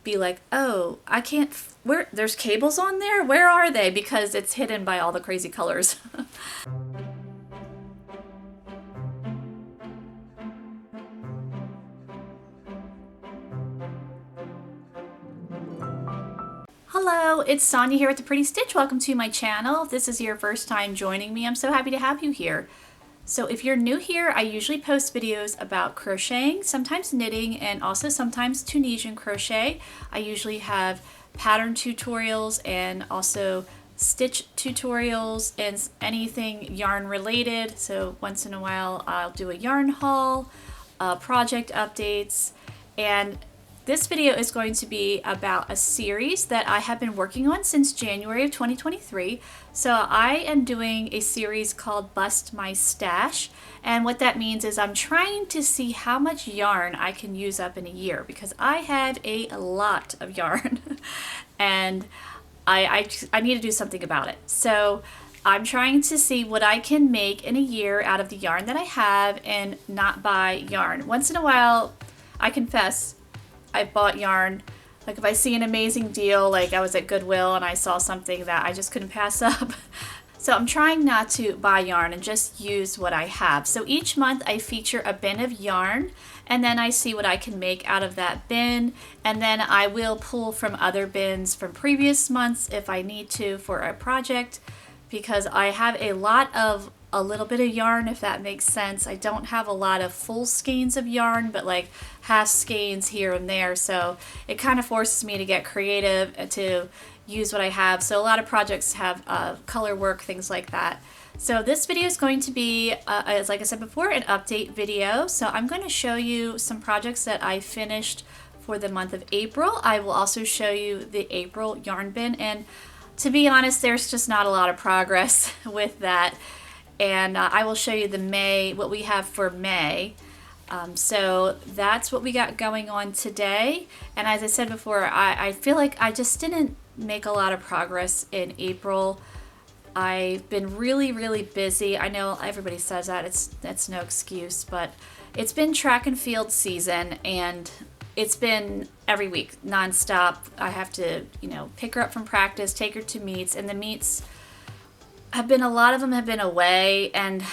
be like, oh, I can't, where, there's cables on there? Where are they? Because it's hidden by all the crazy colors. Hello, it's Sonia here at The Pretty Stitch. Welcome to my channel. If this is your first time joining me, I'm so happy to have you here. So if you're new here, I usually post videos about crocheting, sometimes knitting, and also sometimes Tunisian crochet. I usually have pattern tutorials and also stitch tutorials and anything yarn related. So once in a while I'll do a yarn haul, project updates, and this video is going to be about a series that I have been working on since January of 2023. So I am doing a series called Bust My Stash, and what that means is I'm trying to see how much yarn I can use up in a year, because I have a lot of yarn and I need to do something about it. So I'm trying to see what I can make in a year out of the yarn that I have and not buy yarn. Once in a while, I confess, I bought yarn. Like if I see an amazing deal, like I was at Goodwill and I saw something that I just couldn't pass up. So I'm trying not to buy yarn and just use what I have. So each month I feature a bin of yarn, and then I see what I can make out of that bin, and then I will pull from other bins from previous months if I need to for a project, because I have a little bit of yarn, if that makes sense. I don't have a lot of full skeins of yarn, but like half skeins here and there. So it kind of forces me to get creative to use what I have. So a lot of projects have color work, things like that. So this video is going to be, as like I said before, an update video. So I'm going to show you some projects that I finished for the month of April. I will also show you the April yarn bin. And to be honest, there's just not a lot of progress with that. And I will show you the May, what we have for May. So that's what we got going on today. And as I said before, I feel like I just didn't make a lot of progress in April. I've been really, really busy. I know everybody says that, that's no excuse, but it's been track and field season, and it's been every week, nonstop. I have to, pick her up from practice, take her to meets, and the meets a lot of them have been away, and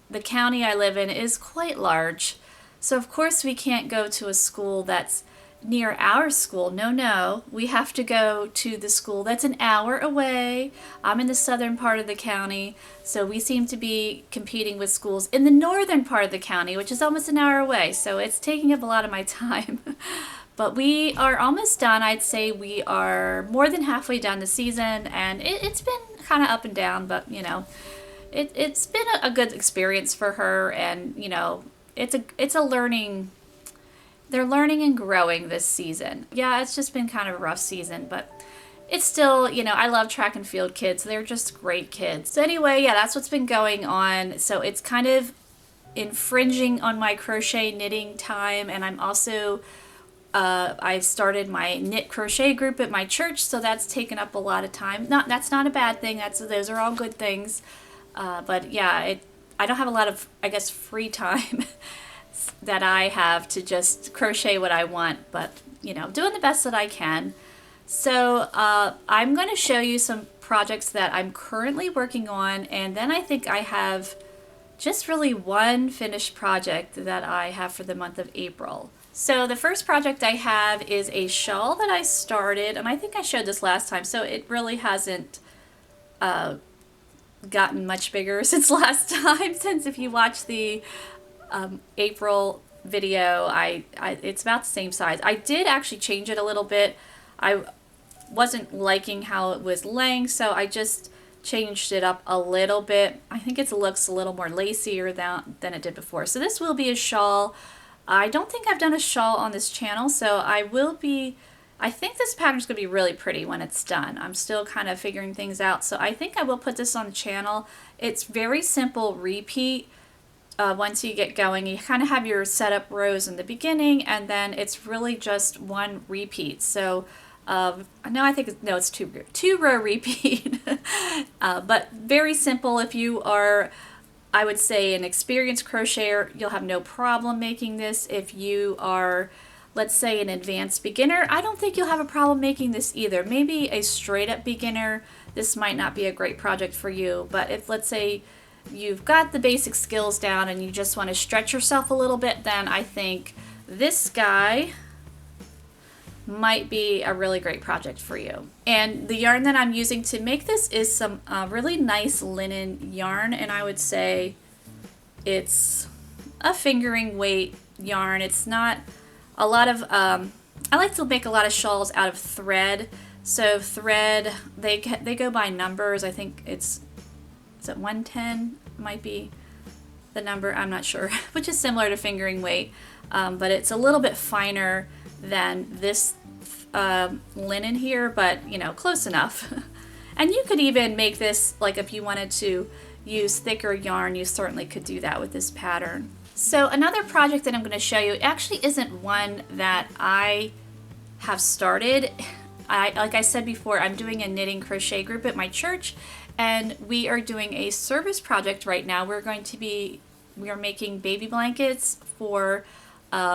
the county I live in is quite large. So of course we can't go to a school that's near our school. No, we have to go to the school that's an hour away. I'm in the southern part of the county, so we seem to be competing with schools in the northern part of the county, which is almost an hour away. So it's taking up a lot of my time. But we are almost done. I'd say we are more than halfway done the season, and it's been kind of up and down, but it's been a good experience for her, and it's a learning. They're learning and growing this season. Yeah, it's just been kind of a rough season, but it's still, I love track and field kids. They're just great kids. So anyway, yeah, that's what's been going on. So it's kind of infringing on my crochet knitting time, and I'm also I've started my knit crochet group at my church, so that's taken up a lot of time. That's not a bad thing. Those are all good things. But yeah, I don't have a lot of, I guess, free time that I have to just crochet what I want, but doing the best that I can. So I'm going to show you some projects that I'm currently working on, and then I think I have just really one finished project that I have for the month of April. So the first project I have is a shawl that I started, and I think I showed this last time, so it really hasn't gotten much bigger since last time. Since if you watch the April video, it's about the same size. I did actually change it a little bit. I wasn't liking how it was laying, so I just changed it up a little bit. I think it looks a little more lacier than it did before. So this will be a shawl. I don't think I've done a shawl on this channel, so I think this pattern is going to be really pretty when it's done. I'm still kind of figuring things out, so I think I will put this on the channel. It's very simple repeat. Once you get going, you kind of have your setup rows in the beginning, and then it's really just one repeat. So it's two row repeat, but very simple. If you are, I would say, an experienced crocheter, you'll have no problem making this. If you are let's say an advanced beginner, I don't think you'll have a problem making this either. Maybe a straight up beginner, this might not be a great project for you, but if let's say you've got the basic skills down and you just want to stretch yourself a little bit, then I think this guy might be a really great project for you. And the yarn that I'm using to make this is some really nice linen yarn, and I would say it's a fingering weight yarn. It's not a lot of, I like to make a lot of shawls out of thread. So thread, they go by numbers. I think is it 110 might be the number, I'm not sure, which is similar to fingering weight, but it's a little bit finer than this linen here, but you know, close enough. And you could even make this, like if you wanted to use thicker yarn, you certainly could do that with this pattern. So another project that I'm going to show you actually isn't one that I have started. Like I said before, I'm doing a knitting crochet group at my church, and we are doing a service project right now. We are making baby blankets for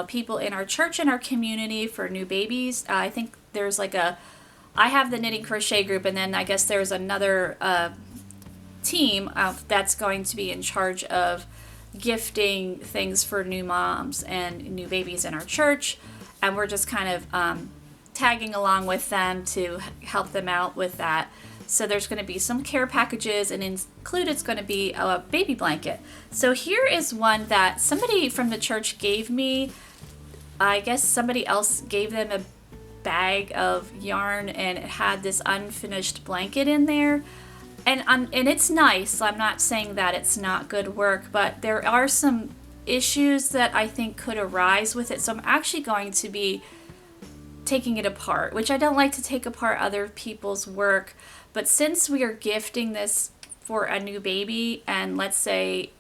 people in our church and our community for new babies. I think there's like I have the knitting crochet group, and then I guess there's another team that's going to be in charge of gifting things for new moms and new babies in our church, and we're just kind of tagging along with them to help them out with that. So there's going to be some care packages, and included it's going to be a baby blanket. So here is one that somebody from the church gave me. I guess somebody else gave them a bag of yarn, and it had this unfinished blanket in there. And it's nice. I'm not saying that it's not good work, but there are some issues that I think could arise with it. So I'm actually going to be taking it apart, which I don't like to take apart other people's work. But since we are gifting this for a new baby, and let's say,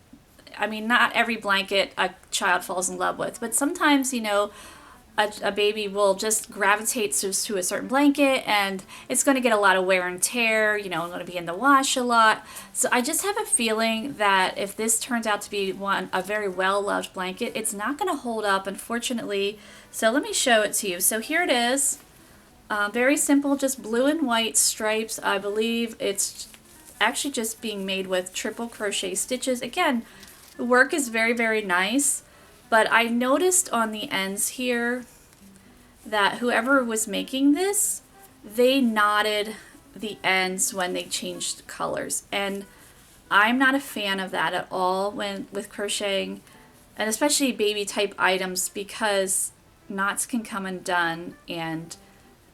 I mean, not every blanket a child falls in love with, but sometimes, you know, a baby will just gravitate to a certain blanket, and it's going to get a lot of wear and tear, you know, going to be in the wash a lot. So I just have a feeling that if this turns out to be a very well-loved blanket, it's not going to hold up, unfortunately. So let me show it to you. So here it is. Very simple, just blue and white stripes. I believe it's actually just being made with triple crochet stitches. Again, the work is very, very nice, but I noticed on the ends here that whoever was making this, they knotted the ends when they changed colors, and I'm not a fan of that at all with crocheting, and especially baby type items, because knots can come undone, and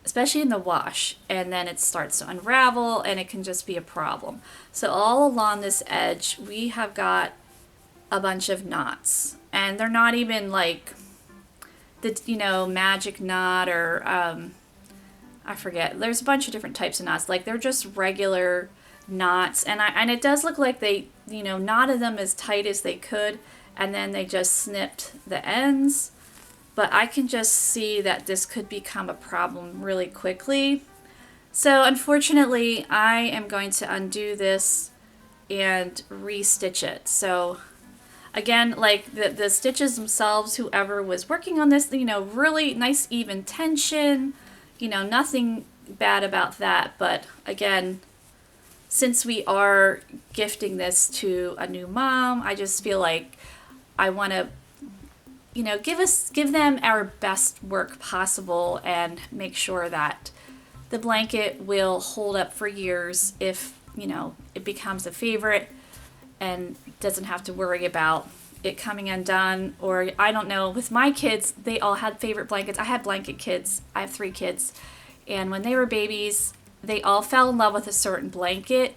especially in the wash, and then it starts to unravel, and it can just be a problem. So all along this edge we have got a bunch of knots, and they're not even like the, you know, magic knot or I forget, there's a bunch of different types of knots, like they're just regular knots, and it does look like they, you know, knotted them as tight as they could, and then they just snipped the ends. But I can just see that this could become a problem really quickly. So unfortunately, I am going to undo this and restitch it. So again, like the stitches themselves, whoever was working on this, you know, really nice even tension, you know, nothing bad about that. But again, since we are gifting this to a new mom, I just feel like I want to, you know, give them our best work possible and make sure that the blanket will hold up for years if, you know, it becomes a favorite and doesn't have to worry about it coming undone. Or I don't know, with my kids, they all had favorite blankets. I had blanket kids. I have 3 kids, and when they were babies, they all fell in love with a certain blanket,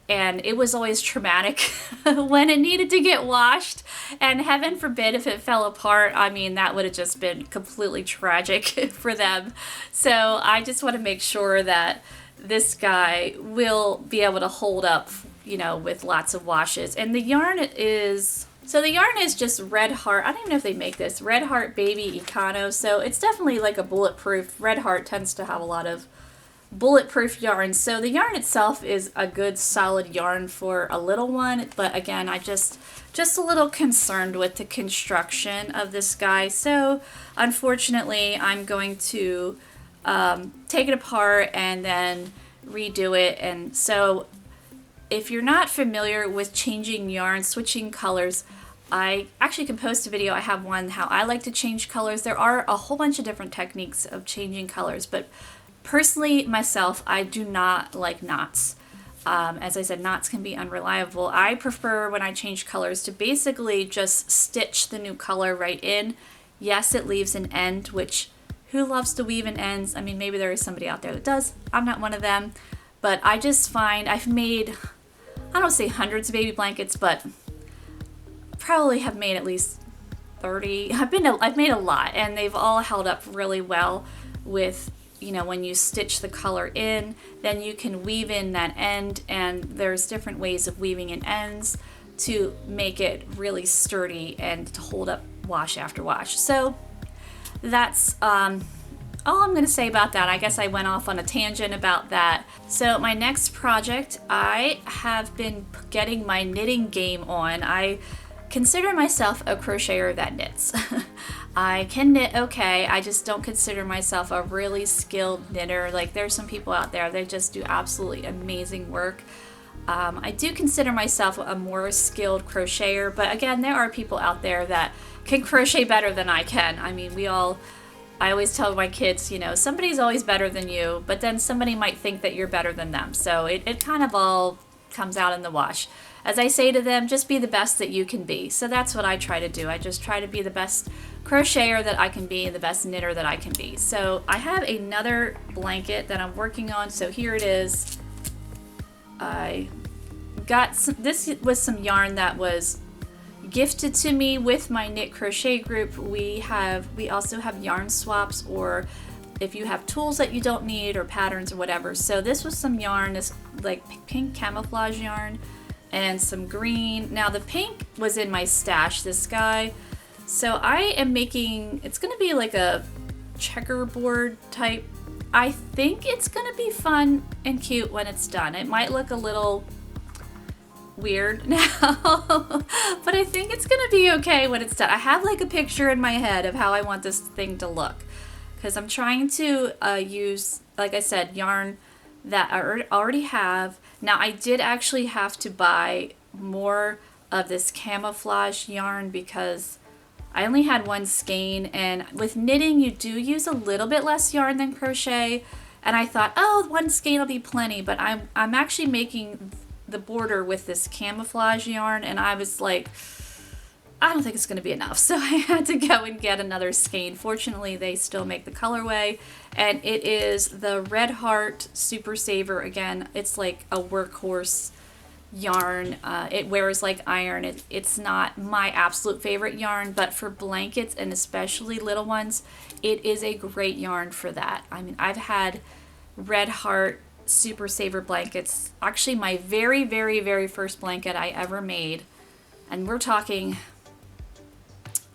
and it was always traumatic when it needed to get washed, and heaven forbid if it fell apart. I mean, that would have just been completely tragic for them. So I just want to make sure that this guy will be able to hold up, you know, with lots of washes. And the yarn is, so the yarn is just Red Heart. I don't even know if they make this. Red Heart Baby Econo. So it's definitely like a bulletproof. Red Heart tends to have a lot of bulletproof yarn. So the yarn itself is a good solid yarn for a little one, but again, I just a little concerned with the construction of this guy. So unfortunately, I'm going to take it apart and then redo it. And so if you're not familiar with changing yarn, switching colors, I actually can post a video. I have one how I like to change colors. There are a whole bunch of different techniques of changing colors, but personally, myself, I do not like knots. As I said, knots can be unreliable. I prefer when I change colors to basically just stitch the new color right in. Yes, it leaves an end, which who loves to weave in ends? I mean, maybe there is somebody out there that does. I'm not one of them. But I just find I've made, I don't say hundreds of baby blankets, but probably have made at least 30. I've made a lot, and they've all held up really well with, you know, when you stitch the color in, then you can weave in that end, and there's different ways of weaving in ends to make it really sturdy and to hold up wash after wash. So that's all I'm going to say about that. I guess I went off on a tangent about that. So my next project, I have been getting my knitting game on. I consider myself a crocheter that knits. I can knit okay, I just don't consider myself a really skilled knitter. Like, there's some people out there that just do absolutely amazing work. I do consider myself a more skilled crocheter, but again, there are people out there that can crochet better than I can. I mean, I always tell my kids, you know, somebody's always better than you, but then somebody might think that you're better than them. So it kind of all comes out in the wash. As I say to them, just be the best that you can be. So that's what I try to do. I just try to be the best crocheter that I can be and the best knitter that I can be. So I have another blanket that I'm working on. So here it is. I got this was some yarn that was gifted to me with my knit crochet group. We also have yarn swaps, or if you have tools that you don't need or patterns or whatever. So this was some yarn, this like pink camouflage yarn, and some green. Now the pink was in my stash, this guy. So I am making, it's gonna be like a checkerboard type. I think it's gonna be fun and cute when it's done. It might look a little weird now, but I think it's gonna be okay when it's done. I have like a picture in my head of how I want this thing to look, because I'm trying to use, like I said, yarn that I already have. Now I did actually have to buy more of this camouflage yarn because I only had one skein, and with knitting you do use a little bit less yarn than crochet, and I thought, oh, one skein will be plenty, but I'm actually making the border with this camouflage yarn, and I was like, I don't think it's going to be enough, so I had to go and get another skein. Fortunately, they still make the colorway, and it is the Red Heart Super Saver. Again, it's like a workhorse yarn. It wears like iron. It's not my absolute favorite yarn, but for blankets and especially little ones, it is a great yarn for that. I mean, I've had Red Heart Super Saver blankets, actually my very, very, very first blanket I ever made, and we're talking,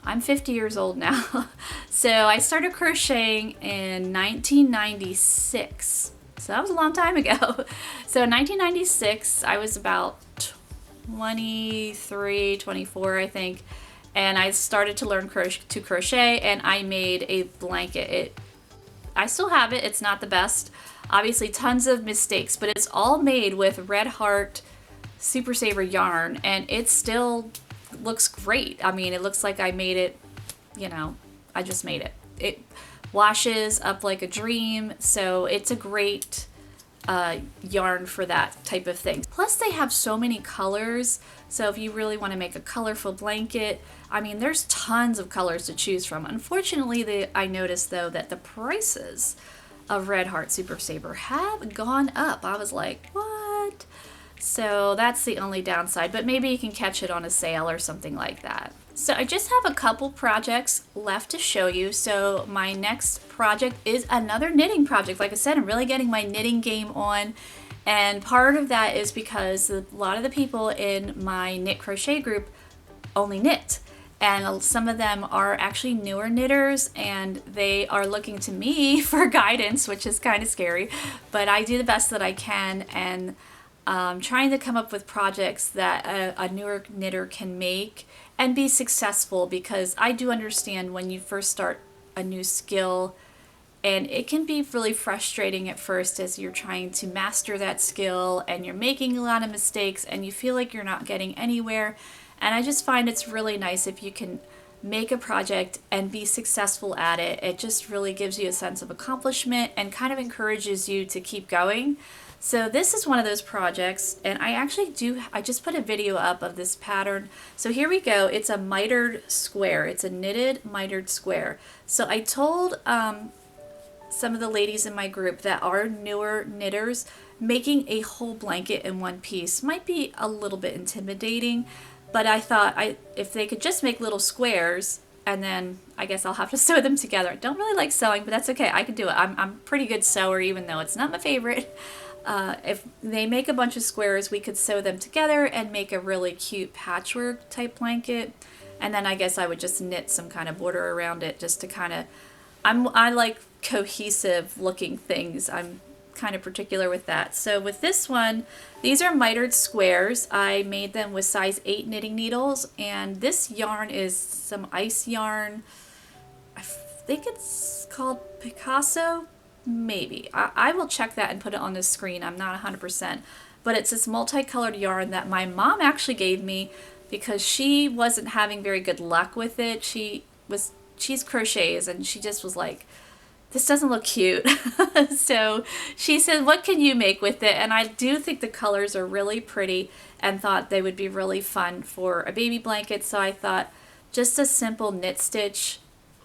I'm 50 years old now. So I started crocheting in 1996. So that was a long time ago. So in 1996, I was about 23, 24, I think. And I started to learn to crochet, and I made a blanket. I still have it. It's not the best. Obviously tons of mistakes, but it's all made with Red Heart Super Saver yarn, and it still looks great. I mean, it looks like I made it, you know, I just made it. It washes up like a dream, so it's a great yarn for that type of thing. Plus they have so many colors, so if you really want to make a colorful blanket, I mean, there's tons of colors to choose from. Unfortunately, I noticed though that the prices of Red Heart Super Saver have gone up. I was like, what? So that's the only downside, but maybe you can catch it on a sale or something like that. So I just have a couple projects left to show you. So my next project is another knitting project. Like I said, I'm really getting my knitting game on, and part of that is because a lot of the people in my knit crochet group only knit. and some of them are actually newer knitters, and they are looking to me for guidance, which is kind of scary, but I do the best that I can, and trying to come up with projects that a newer knitter can make and be successful, because I do understand when you first start a new skill, and it can be really frustrating at first as you're trying to master that skill and you're making a lot of mistakes and you feel like you're not getting anywhere. And I just find it's really nice if you can make a project and be successful at it. It just really gives you a sense of accomplishment and kind of encourages you to keep going. So this is one of those projects, and I just put a video up of this pattern. So here we go. It's a mitered square. It's a knitted mitered square. So I told some of the ladies in my group that are newer knitters, making a whole blanket in one piece might be a little bit intimidating, but I thought if they could just make little squares, and then I guess I'll have to sew them together. I don't really like sewing, but that's okay. I can do it. I'm a pretty good sewer, even though it's not my favorite. If they make a bunch of squares, we could sew them together and make a really cute patchwork type blanket. And then I guess I would just knit some kind of border around it just to kind of, I like cohesive looking things. I'm kind of particular with that. So with this one, these are mitered squares. I made them with size 8 knitting needles, and this yarn is some ice yarn. I think it's called Picasso, maybe. I will check that and put it on the screen. I'm not 100%, but it's this multicolored yarn that my mom actually gave me because she wasn't having very good luck with it. She's crochets, and she just was like, this doesn't look cute. So she said, what can you make with it? And I do think the colors are really pretty and thought they would be really fun for a baby blanket. So I thought just a simple knit stitch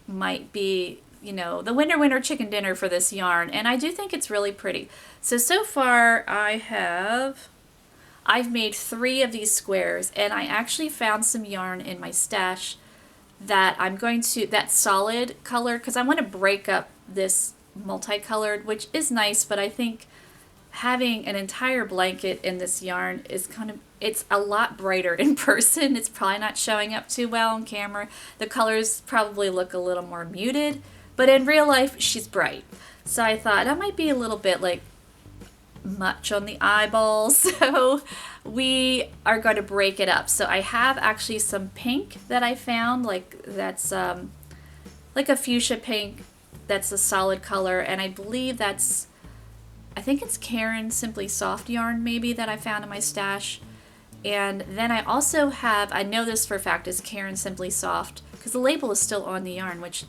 might be, you know, the winner chicken dinner for this yarn. And I do think it's really pretty. So far I've made 3 of these squares, and I actually found some yarn in my stash that that's solid color, because I want to break up this multicolored, which is nice, but I think having an entire blanket in this yarn is it's a lot brighter in person. It's probably not showing up too well on camera. The colors probably look a little more muted, but in real life she's bright. So I thought that might be a little bit like much on the eyeballs, so we are going to break it up. So I have actually some pink that I found, that's like a fuchsia pink, that's a solid color, and I believe I think it's Karen Simply Soft yarn maybe that I found in my stash. And then I also have, I know this for a fact is Karen Simply Soft, because the label is still on the yarn, which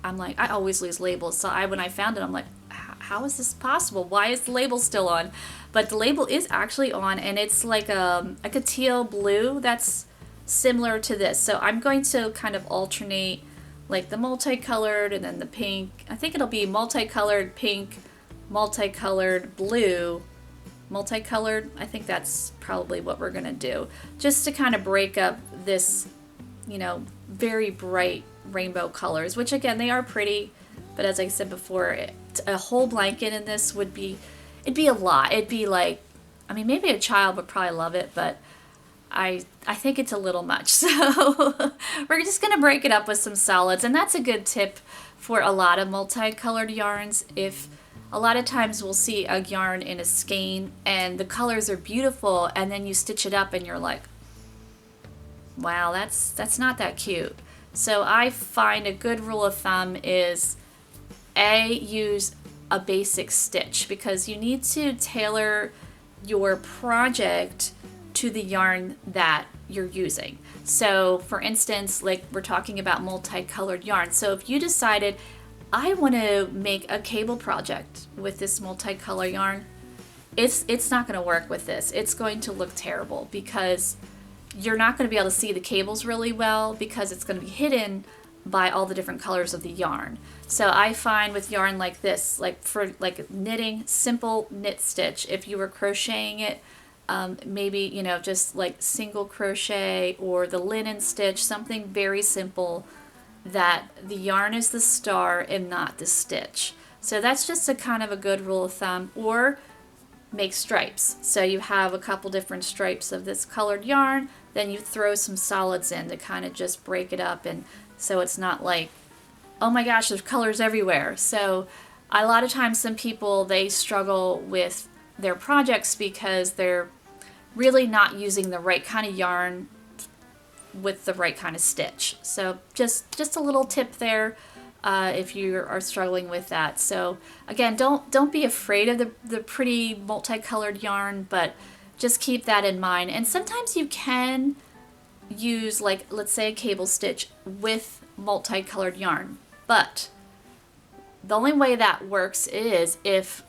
I'm like, I always lose labels. So when I found it, I'm like, how is this possible? Why is the label still on? But the label is actually on, and it's like a teal blue that's similar to this. So I'm going to kind of alternate like the multicolored and then the pink. I think it'll be multicolored pink, multicolored blue, multicolored. I think that's probably what we're gonna do, just to kind of break up this, you know, very bright rainbow colors, which again, they are pretty, but as I said before, a whole blanket in this it'd be a lot. It'd be like, I mean, maybe a child would probably love it, but I think it's a little much. So we're just gonna break it up with some solids, and that's a good tip for a lot of multicolored yarns. If a lot of times we'll see a yarn in a skein and the colors are beautiful, and then you stitch it up and you're like, wow, that's not that cute. So I find a good rule of thumb is use a basic stitch, because you need to tailor your project to the yarn that you're using. So for instance, like we're talking about multicolored yarn. So if you decided I want to make a cable project with this multicolor yarn, it's not going to work with this. It's going to look terrible because you're not going to be able to see the cables really well, because it's going to be hidden by all the different colors of the yarn. So I find with yarn like this, like for like knitting, simple knit stitch, if you were crocheting it, maybe, you know, just like single crochet or the linen stitch, something very simple, that the yarn is the star and not the stitch. So that's just a kind of a good rule of thumb. Or make stripes. So you have a couple different stripes of this colored yarn, then you throw some solids in to kind of just break it up, and so it's not like, oh my gosh, there's colors everywhere. So a lot of times some people, they struggle with their projects because they're really not using the right kind of yarn with the right kind of stitch. So just a little tip there if you are struggling with that. So again, don't be afraid of the pretty multicolored yarn, but just keep that in mind. And sometimes you can use, like, let's say a cable stitch with multicolored yarn, but the only way that works is if,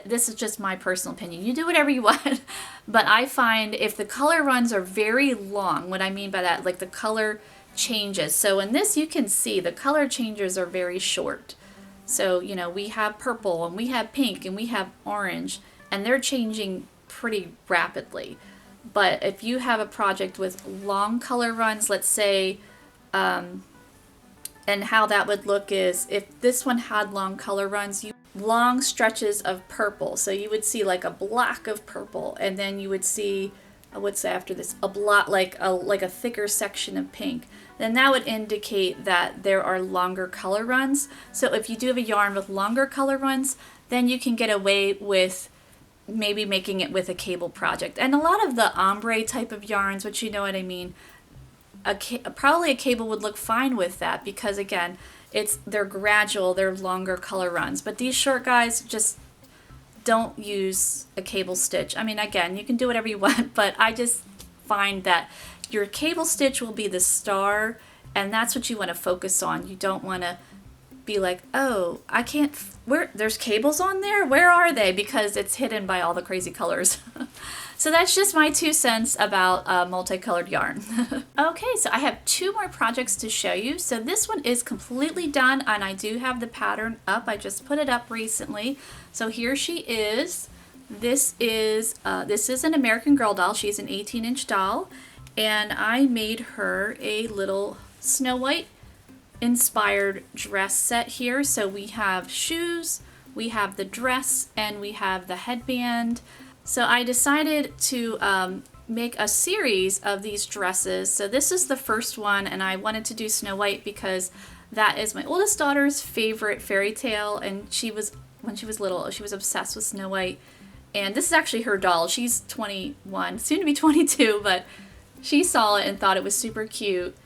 this is just my personal opinion, you do whatever you want, but I find if the color runs are very long, what I mean by that, like the color changes. So in this you can see the color changes are very short. So, you know, we have purple and we have pink and we have orange, and they're changing pretty rapidly. But if you have a project with long color runs, let's say, and how that would look is if this one had long color runs, long stretches of purple. So you would see like a block of purple, and then you would see, I would say after this, a block, like a thicker section of pink. Then that would indicate that there are longer color runs. So if you do have a yarn with longer color runs, then you can get away with maybe making it with a cable project. And a lot of the ombre type of yarns, which you know what I mean, probably a cable would look fine with that, because again, they're gradual, they're longer color runs. But these short guys, just don't use a cable stitch. I mean, again, you can do whatever you want, but I just find that your cable stitch will be the star, and that's what you want to focus on. You don't want to be like, oh, I can't, there's cables on there? Where are they? Because it's hidden by all the crazy colors. So that's just my 2 cents about multicolored yarn. Okay, so I have 2 more projects to show you. So this one is completely done, and I do have the pattern up. I just put it up recently. So here she is. This is an American Girl doll. She's an 18-inch doll, and I made her a little Snow White inspired dress set here. So we have shoes, we have the dress, and we have the headband. So I decided to make a series of these dresses. So this is the first one, and I wanted to do Snow White because that is my oldest daughter's favorite fairy tale, and when she was little, she was obsessed with Snow White. And this is actually her doll. She's 21, soon to be 22, but she saw it and thought it was super cute.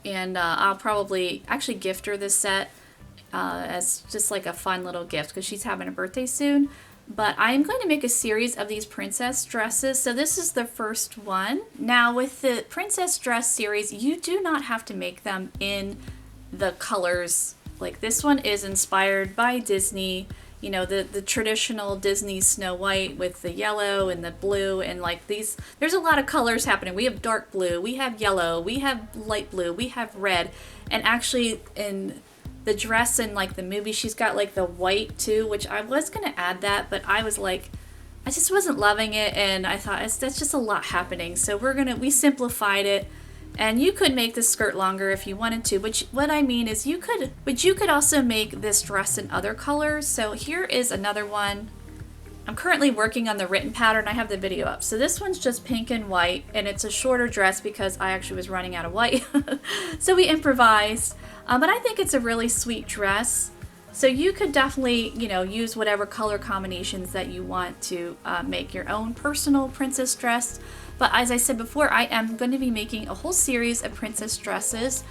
And I'll probably actually gift her this set as just like a fun little gift because she's having a birthday soon. But I'm going to make a series of these princess dresses. So this is the first one. Now with the princess dress series, you do not have to make them in the colors. Like this one is inspired by Disney, you know, the traditional Disney Snow White with the yellow and the blue, and like these, there's a lot of colors happening. We have dark blue, we have yellow, we have light blue, we have red, and actually in the dress in like the movie, she's got like the white too, which I was gonna add that, but I was like, I just wasn't loving it, and I thought that's just a lot happening. So we simplified it, and you could make the skirt longer if you wanted to. But what I mean is you could also make this dress in other colors. So here is another one. I'm currently working on the written pattern. I have the video up. So this one's just pink and white, and it's a shorter dress because I actually was running out of white. So we improvised. But I think it's a really sweet dress. So you could definitely, you know, use whatever color combinations that you want to make your own personal princess dress. But as I said before, I am going to be making a whole series of princess dresses.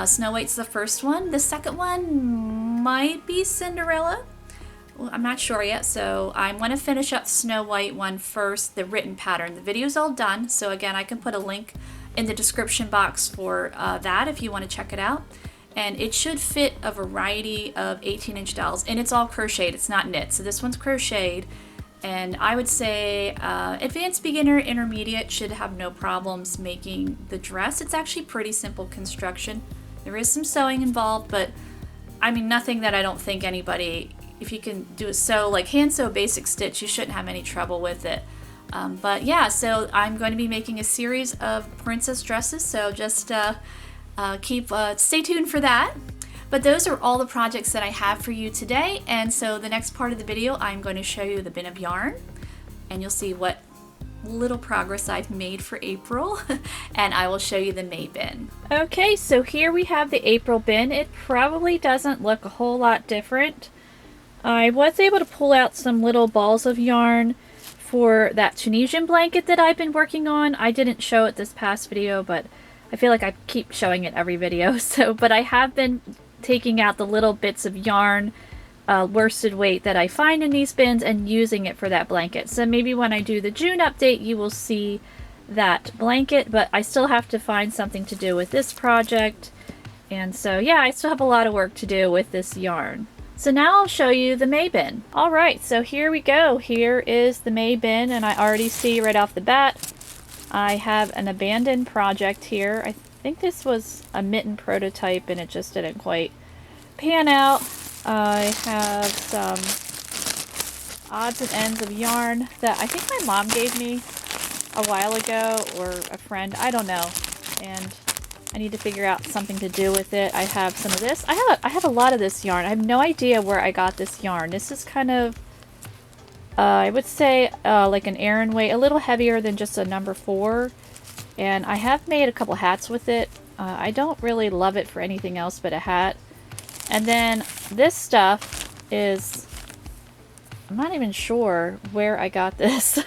Snow White's the first one. The second one might be Cinderella. Well, I'm not sure yet, so I'm going to finish up Snow White one first, the written pattern. The video's all done, so again, I can put a link in the description box for that if you want to check it out. And it should fit a variety of 18-inch dolls, and it's all crocheted, it's not knit. So this one's crocheted, and I would say advanced beginner, intermediate should have no problems making the dress. It's actually pretty simple construction. There is some sewing involved, but I mean nothing that I don't think anybody, if you can do like hand sew basic stitch, you shouldn't have any trouble with it. But yeah, so I'm going to be making a series of princess dresses, so just stay tuned for that. But those are all the projects that I have for you today, and so the next part of the video I'm going to show you the bin of yarn, and you'll see what little progress I've made for April and I will show you the May bin. Okay, so here we have the April bin. It probably doesn't look a whole lot different. I was able to pull out some little balls of yarn for that Tunisian blanket that I've been working on. I didn't show it this past video, but I feel like I keep showing it every video. But I have been taking out the little bits of yarn, worsted weight that I find in these bins and using it for that blanket. So maybe when I do the June update, you will see that blanket, but I still have to find something to do with this project. And so yeah, I still have a lot of work to do with this yarn. So now I'll show you the May bin. All right, so here we go. Here is the May bin, and I already see right off the bat, I have an abandoned project here. I think this was a mitten prototype and it just didn't quite pan out. I have some odds and ends of yarn that I think my mom gave me a while ago, or a friend, I don't know, and I need to figure out something to do with it. I have some of this. I have a lot of this yarn. I have no idea where I got this yarn. This is kind of, I would say like an Aran weight, a little heavier than just a number 4, and I have made a couple hats with it. I don't really love it for anything else but a hat. And then this stuff is, I'm not even sure where I got this.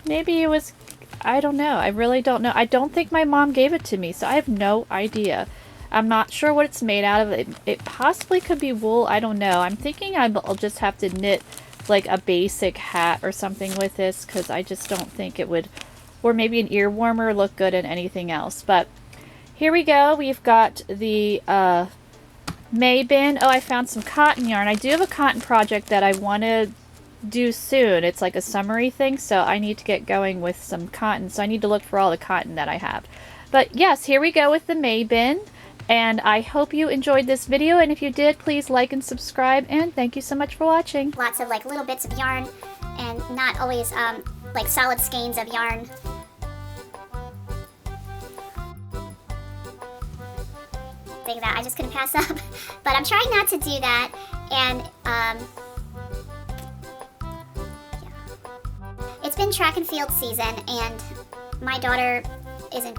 Maybe it was, I don't know. I really don't know. I don't think my mom gave it to me, so I have no idea. I'm not sure what it's made out of. It possibly could be wool. I don't know. I'm thinking I'll just have to knit like a basic hat or something with this, because I just don't think it would, or maybe an ear warmer, look good in anything else. But here we go. We've got the May bin. Oh, I found some cotton yarn. I do have a cotton project that I want to do soon. It's like a summery thing, so I need to get going with some cotton. So I need to look for all the cotton that I have. But yes, here we go with the May bin. And I hope you enjoyed this video, and if you did, please like and subscribe, and thank you so much for watching. Lots of like little bits of yarn, and not always like solid skeins of yarn. Thing that I just couldn't pass up, but I'm trying not to do that. And yeah. It's been track and field season, and my daughter isn't,